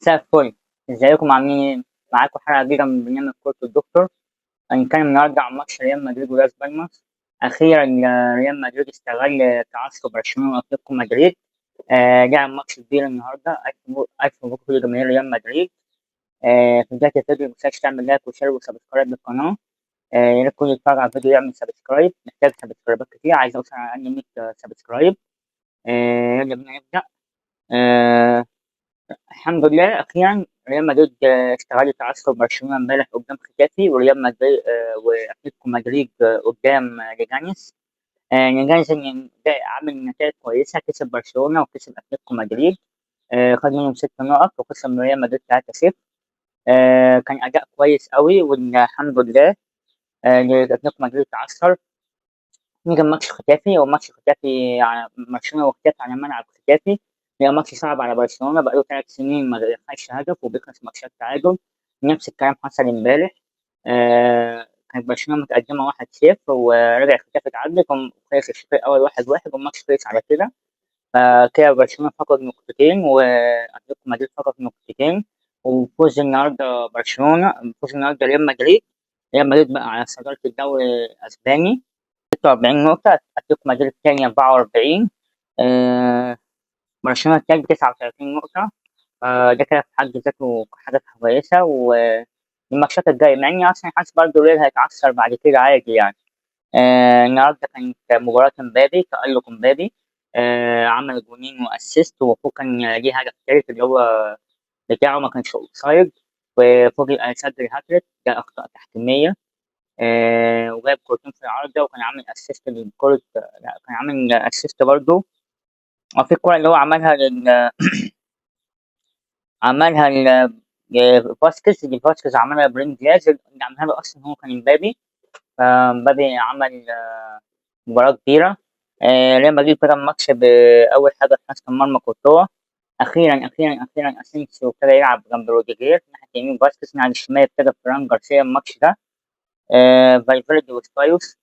مساء الفل. ازيكم عاملين ايه؟ معاكم حلقة جديدة من برنامج كورة الدكتور. هنتكلم النهاردة عن ماتش ريال مدريد ولاس بالماس. أخيرا ريال مدريد استغل تعثر برشلونة وأتلتيكو مدريد. لعب ماتش كبير النهاردة. ألف مبروك لجماهير ريال مدريد. في بداية الفيديو متنساش تعمل لايك وشير وسبسكرايب للقناة. يا ريت كل اللي يتفرج على الفيديو يعمل سبسكرايب، محتاج سبسكرايبات كتير، عايز أوصل على الأقل 100 سبسكرايب. يلا بينا نبدأ. آه، الحمد لله اخيرا ريال مدريد استغل تعثر برشلونه امبارح قدام ختافي، وريال مدريد واتلتيكو مدريد قدام ليجانيس. ليجانيس عامل نتائج كويسه، كسب برشلونه وكسب اتلتيكو مدريد. خد منهم 6 نقط وخسر من ريال مدريد 3-0. كان اداء كويس قوي والحمد لله. اتلتيكو مدريد تعثر. نيجي ماتش ختافي، هو ماتش ختافي يعني برشلونه وختافي على ملعب ختافي. هي ماتش صعب على برشلونه، بقاله 3 سنين ما دخلش هدف وبيخلص ماتشات تعادل. نفس الكلام حصل امبارح. كانت برشلونه متقدمه 1-0 ورجع ختافي اتعادلت وخلص الشوط الاول 1-1 والماتش خلص على كده. فكده برشلونه فقد نقطتين واتلتيكو مدريد فقد نقطتين. وفوز النهارده برشلونه، فوز النهارده ريال مدريد. ريال مدريد بقى على صداره الدوري الاسباني 46 نقطة، أتلتيكو مدريد الثاني 44. آه، برشلونة الثالث 39 نقطة. ده كده في حد ذاته حاجة كويسة. والماتشات الجاية مع إني أصلا حاسس برضه ريال هيتعثر بعد كده عادي يعني. النهاردة كانت مباراة مبابي، تألق مبابي. عمل جونين وأسيست، وفوق كان ليه هدف تالت اللي هو بتاعه ما كانش أوفسايد. وفوق سجل هاتريك، ده أخطاء تحكيمية. وجايب كورتين في العارضة، وكان عامل اسيست للكرة. لا، كان عامل اسيست برضه. وفي الكورة اللي هو عملها فاسكيز، دي فاسكيز عملها برين دياز اللي عملها له اصلا هو كان امبابي. فامبابي عمل مباراة كبيرة. ريال مدريد بدأ الماتش بأول حاجة في حراسة المرمى كورتوا. أخيرا أخيرا أخيرا أسينسيو ابتدى يلعب جنب روديجير ناحية اليمين، فاسكيز ناحية الشمال ابتدى فران جارسيا الماتش ده. فالفيردي وسبايوس.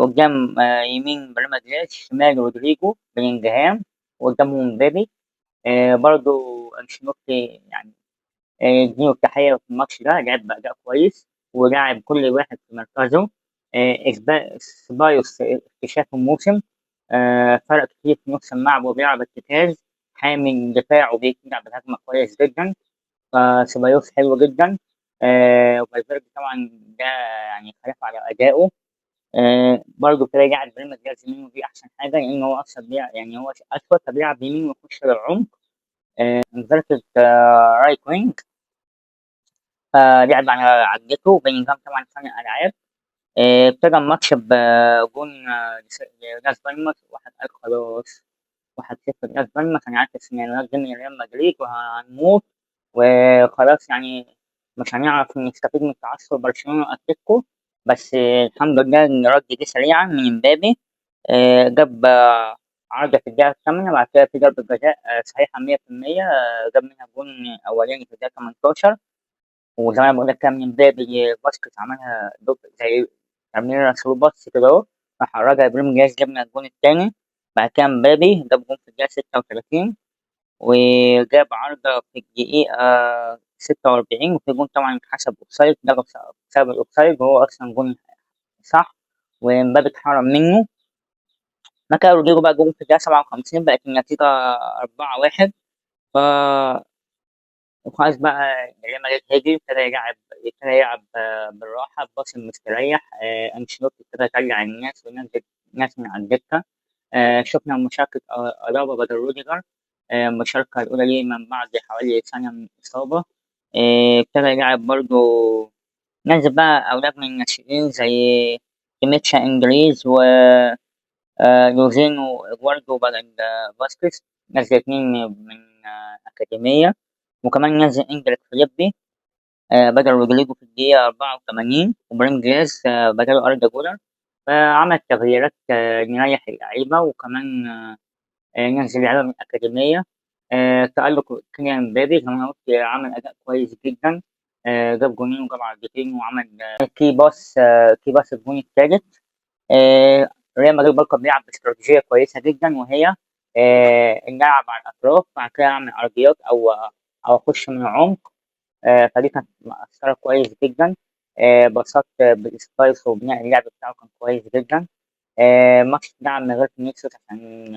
قدام يمين بريما دياز، شمال رودريجو بلينجهام، وقدامهم مبابي. برضو انشيلوتي يعني اديله التحية في الماتش ده، لعب بأداء كويس ولاعب كل واحد في مركزه. سبايوس اكتشاف الموسم. فرق كتير في نص الملعب وبيلعب ارتكاز، حامل دفاع وبيلعب الهجمة كويس جدا. فسيبايوس حلو جدا. وفالفيردي طبعا ده يعني خلاف على أدائه. برضه ابتدى يلعب بريما دياز يمين، ودي أحسن حاجة لأن هو أصلا يعني هو أسود فبيلعب يمين ويخش للعمق. فيرتز رايت وينج. لعب على عدته بينجهام طبعا صانع ألعاب. ابتدى الماتش بجون لاس بالماس. واحد قال خلاص 1-0 لاس بالماس، أنا عارف إن نازلين ريال مدريد وهنموت وخلاص يعني، مش هنعرف نستفيد من تعثر برشلونة وأتلتيكو. بس الحمد لله إن رد جه سريعا من إمبابي. جاب عرضة في الدقيقة الثامنة، بعد كده في ضربة جزاء صحيحة 100%. جاب منها جون أولاني في الدقيقة 18. وزي ما بقول لك كان من إمبابي، باسكت عملها زي تمريرة ثرو باص كده أهو، راح رجع إبراهيم دياز جبنا الجون التاني. بعد كده إمبابي جاب جون في الدقيقة 36، وجاب عارضة في الدقيقة 46. وفي جون طبعا اتحسب أوفسايد، ده بسبب الأوفسايد وهو أصلا جون صح، ومبابي اتحرم منه. ما كان رودريجو بقى جون في الدقيقة 57، بقت النتيجة 4-1. ف وخلاص بقى ريال مدريد هاجم، ابتدى يلعب بالراحة بباص مستريح. أنشيلوتي ابتدى يطلع الناس وينزل ناس من على الدكة. شفنا مشاركة ألابا بدل روديجر. المشاركة الأولى ليه من بعد حوالي سنة من الإصابة. ابتدى يلعب برضه، نزل بقى أولاد من الناشئين زي ديميتشا إنجليز و لوزينو إدواردو بدل فاسكيز. نزل اتنين من أكاديمية. وكمان نزل إنجليك فيليبي بدل رودريجو في الدقيقة 84، وإبراهيم دياز بدل أردا جولر. فعمل تغييرات نريح اللعيبة، وكمان نزل لعيبة من الأكاديمية. تألق كيليان امبابي زي ما أنا قلت، عمل أداء كويس جدا. جاب جونين وجاب عرضتين وعمل كي باس الجون الثالث. ريال مدريد برضه بيلعب باستراتيجية كويسة جدا، وهي اللعب على الأطراف، بعد كده يعمل عرضيات أو أو أخش من العمق. فدي كانت مأثرة كويس جدا. بسطت بالسبايس وبناء اللعب بتاعه كان كويس جدا. ماتش اتلعب من غير فينيسيوس عشان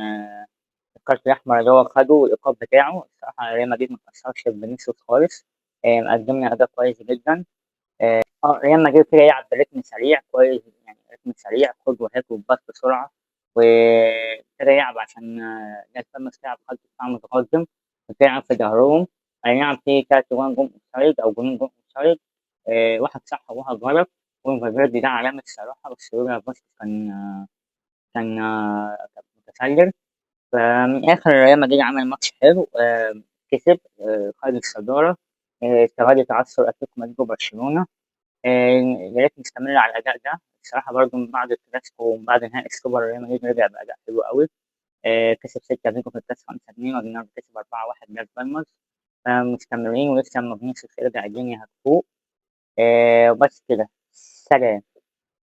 الكارت الأحمر اللي هو خده والإيقاف بتاعه. الصراحة ريال مدريد متأثرش بفينيسيوس خالص. مقدم لي أداء كويس جدا. ريال مدريد كده يلعب برتم سريع كويس، يعني رتم سريع خد وهات وباص بسرعة، وابتدى يلعب عشان ناس بس تلعب خط دفاع متقدم وتلعب في ظهرهم. أي نعم في تلات جوان جم أوفسايد أو جولين جم أوفسايد. واحد صح وواحد غلط. جون فالفيردي ده علامة الصراحة، بس لولا الباص كان متسلل. فمن الآخر ريال مدريد عمل ماتش حلو. كسب. خد الصدارة. استغل تعثر أتلتيكو مدريد وبرشلونة. يا ريت نستمر على الأداء ده الصراحة. برضه من بعد الكلاسيكو ومن بعد نهائي السوبر ريال مدريد رجع بأداء حلو قوي. كسب 6 فيجو في الكاس 5-2، والنهارده كسب 4-1 لاس بالماس. مستمرين ولسه لما فينيسيوس يرجع الدنيا هتفوق. وبس كده. سلام.